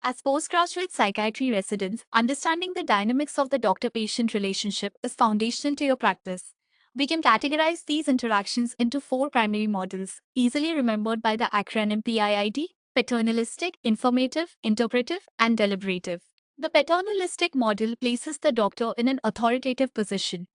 As postgraduate psychiatry residents, understanding the dynamics of the doctor patient relationship is foundational to your practice. We can categorize these interactions into four primary models, easily remembered by the acronym PIID: paternalistic, informative, interpretive, and deliberative. The paternalistic model places the doctor in an authoritative position.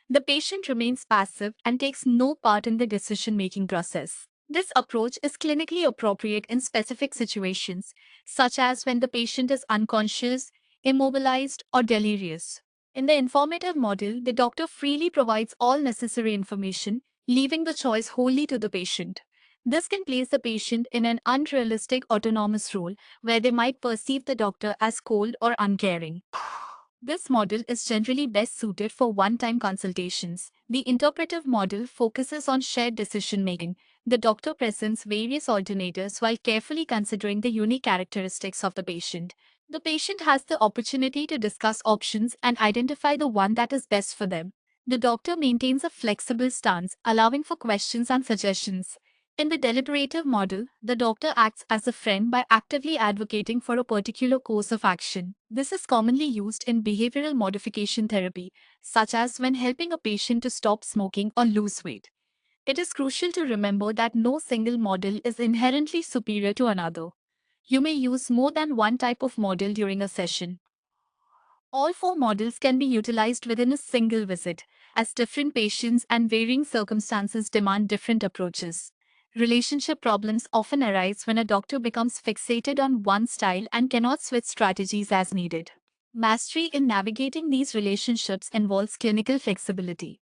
The patient remains passive and takes no part in the decision making process. This approach is clinically appropriate in specific situations, such as when the patient is unconscious, immobilized, or delirious. In the informative model, the doctor freely provides all necessary information, leaving the choice wholly to the patient. This can place the patient in an unrealistic autonomous role where they might perceive the doctor as cold or uncaring. This model is generally best suited for one-time consultations. The interpretive model focuses on shared decision-making. The doctor presents various alternatives while carefully considering the unique characteristics of the patient. The patient has the opportunity to discuss options and identify the one that is best for them. The doctor maintains a flexible stance, allowing for questions and suggestions. In the deliberative model, the doctor acts as a friend by actively advocating for a particular course of action. This is commonly used in behavioral modification therapy, such as when helping a patient to stop smoking or lose weight. It is crucial to remember that no single model is inherently superior to another. You may use more than one type of model during a session. All four models can be utilized within a single visit, as different patients and varying circumstances demand different approaches. Relationship problems often arise when a doctor becomes fixated on one style and cannot switch strategies as needed. Mastery in navigating these relationships involves clinical flexibility.